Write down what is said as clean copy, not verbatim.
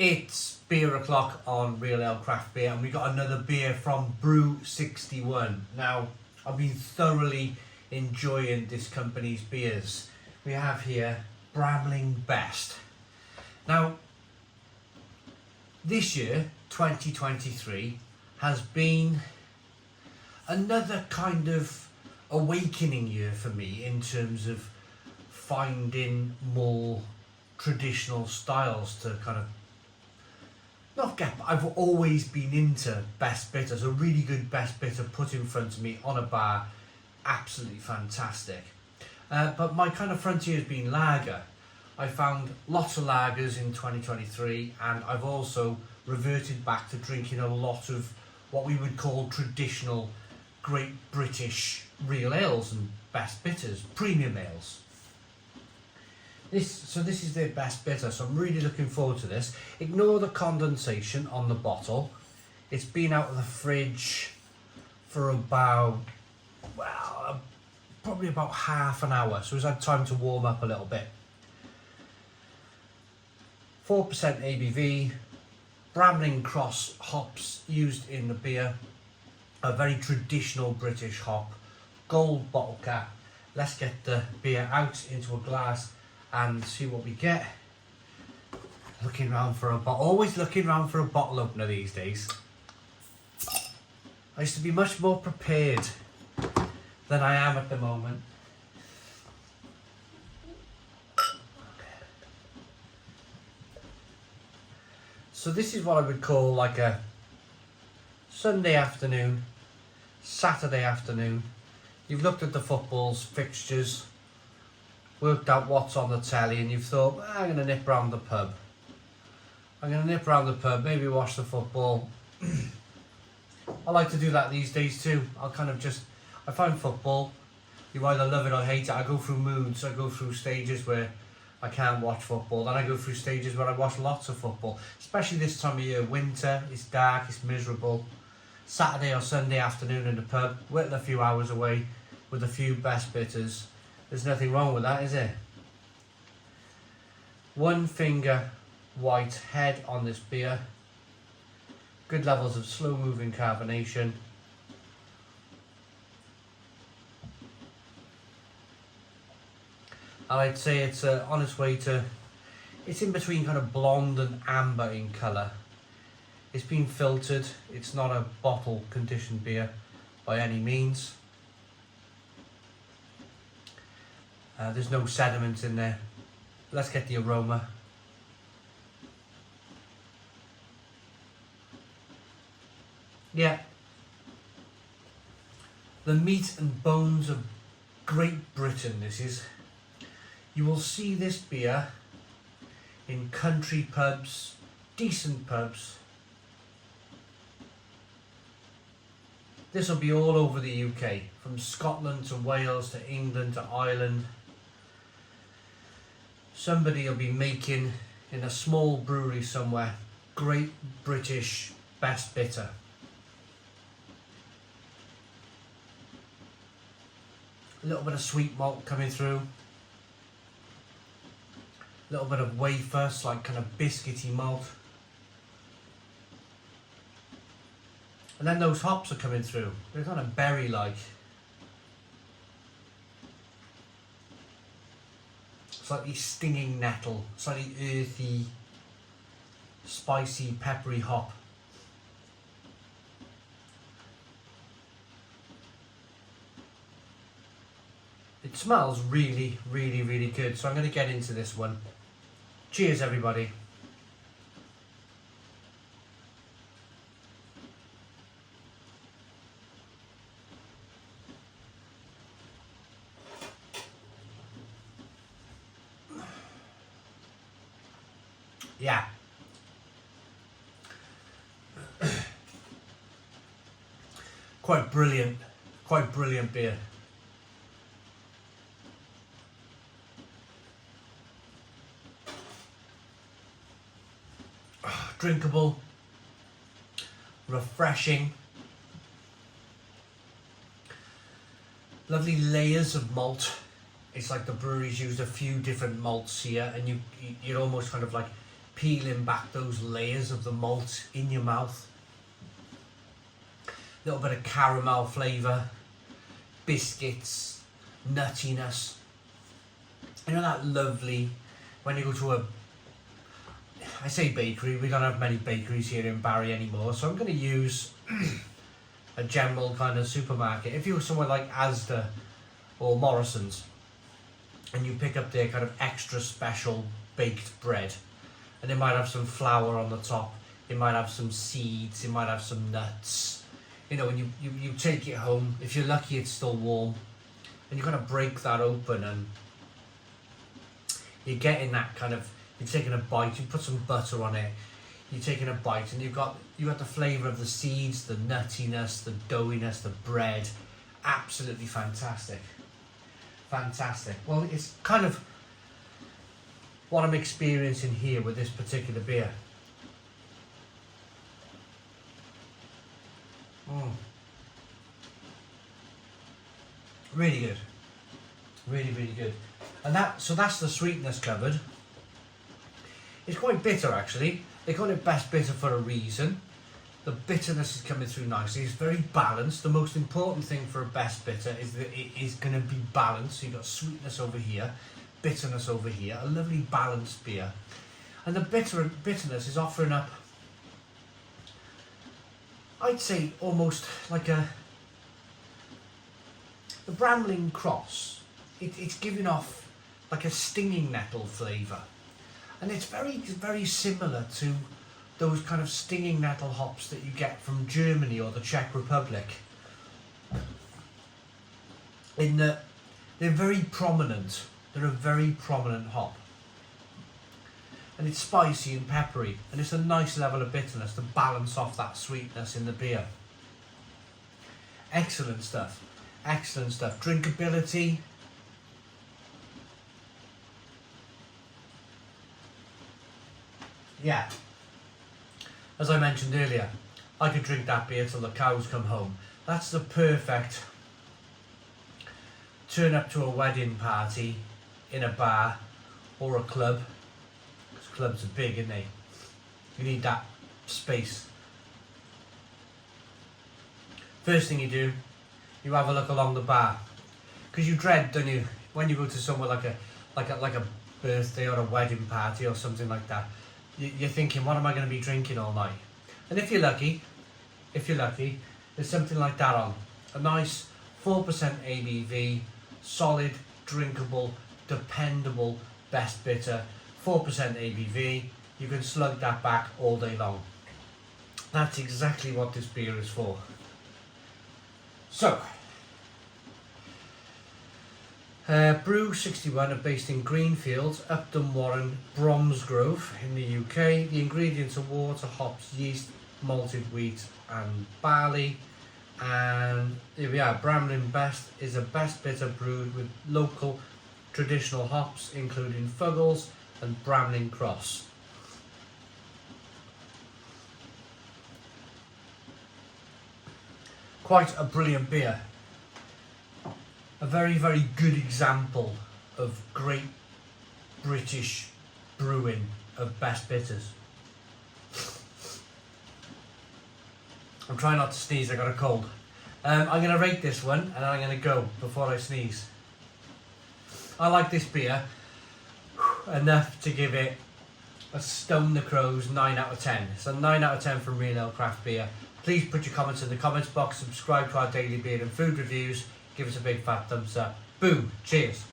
It's beer o'clock on Real Ale Craft Beer, and we got another beer from Brew 61. Now, I've been thoroughly enjoying this company's beers. We have here Bramling Best. Now, this year, 2023, has been another kind of awakening year for me in terms of finding more traditional styles to kind of not get. I've always been into best bitters. A really good best bitter put in front of me on a bar, absolutely fantastic. But my kind of frontier has been lager. I found lots of lagers in 2023, and I've also reverted back to drinking a lot of what we would call traditional Great British real ales and best bitters, premium ales. This is their best bitter, so I'm really looking forward to this. Ignore the condensation on the bottle. It's been out of the fridge for about, well, probably about half an hour, so it's had time to warm up a little bit. 4% ABV, Bramling Cross hops used in the beer, a very traditional British hop, gold bottle cap. Let's get the beer out into a glass and see what we get. Looking around for a bottle, always looking around for a bottle opener these days. I used to be much more prepared than I am at the moment. So this is what I would call like a Sunday afternoon, Saturday afternoon. You've looked at the football's fixtures, worked out what's on the telly, and you've thought, well, I'm going to nip round the pub. Maybe watch the football. I like to do that these days too. I find football, you either love it or hate it. I go through moods, I go through stages where I can't watch football, then I go through stages where I watch lots of football. Especially this time of year, winter, it's dark, it's miserable. Saturday or Sunday afternoon in the pub, whittle a few hours away with a few best bitters. There's nothing wrong with that, is there? One finger white head on this beer. Good levels of slow moving carbonation. And I'd say it's on its way to, it's in between kind of blonde and amber in colour. It's been filtered, it's not a bottle conditioned beer by any means. There's no sediment in there. Let's get the aroma. Yeah. The meat and bones of Great Britain, this is. You will see this beer in country pubs, decent pubs. This will be all over the UK, from Scotland to Wales to England to Ireland. Somebody will be making, in a small brewery somewhere, Great British best bitter. A little bit of sweet malt coming through. A little bit of wafer, like kind of biscuity malt. And then those hops are coming through. They're kind of berry-like. Slightly stinging nettle, slightly earthy, spicy, peppery hop. It smells really, really, really good. So I'm going to get into this one. Cheers, everybody. Yeah. Quite brilliant beer. Drinkable, refreshing, lovely layers of malt. It's like the brewery's used a few different malts here, and you'd almost kind of like peeling back those layers of the malt in your mouth. A little bit of caramel flavour, biscuits, nuttiness. You know that lovely, when you go to I say bakery, we don't have many bakeries here in Barry anymore, so I'm going to use a general kind of supermarket. If you were somewhere like Asda or Morrison's, and you pick up their kind of extra special baked bread, and they might have some flour on the top, it might have some seeds, it might have some nuts. You know, when you take it home, if you're lucky it's still warm, and you kind of break that open and you're getting that kind of, you're taking a bite, you put some butter on it, you're taking a bite, and you've got the flavour of the seeds, the nuttiness, the doughiness, the bread. Absolutely fantastic. Fantastic. Well, it's kind of what I'm experiencing here with this particular beer. Really good. Really, really good. And so that's the sweetness covered. It's quite bitter actually. They call it best bitter for a reason. The bitterness is coming through nicely. It's very balanced. The most important thing for a best bitter is that it is going to be balanced. So you've got sweetness over here, bitterness over here, a lovely balanced beer. And the bitterness is offering up, I'd say, almost like the Bramling cross. It's giving off like a stinging nettle flavour. And it's very, very similar to those kind of stinging nettle hops that you get from Germany or the Czech Republic. In that they're very prominent. They're a very prominent hop. And it's spicy and peppery, and it's a nice level of bitterness to balance off that sweetness in the beer. Excellent stuff. Excellent stuff. Drinkability. Yeah. As I mentioned earlier, I could drink that beer till the cows come home. That's the perfect turn up to a wedding party in a bar or a club. Because clubs are big, aren't they? You need that space. First thing you do, you have a look along the bar. Because you dread, don't you, when you go to somewhere like a birthday or a wedding party or something like that. You're thinking, what am I going to be drinking all night? And if you're lucky, there's something like that on. A nice 4% ABV, solid, drinkable, dependable, best bitter, 4% ABV. You can slug that back all day long. That's exactly what this beer is for. So, Brew 61 are based in Greenfields, Upton Warren, Bromsgrove in the UK. The ingredients are water, hops, yeast, malted wheat and barley. And here we are, Bramling Best is a best bitter brewed with local traditional hops including Fuggles and Bramling Cross. Quite a brilliant beer. A very, very good example of great British brewing of best bitters. I'm trying not to sneeze, I got a cold. I'm going to rate this one and then I'm going to go before I sneeze. I like this beer enough to give it a Stone the Crows 9 out of 10. It's a 9 out of 10 from Real Ale Craft Beer. Please put your comments in the comments box, subscribe to our daily beer and food reviews, give us a big fat thumbs up. Boom, cheers.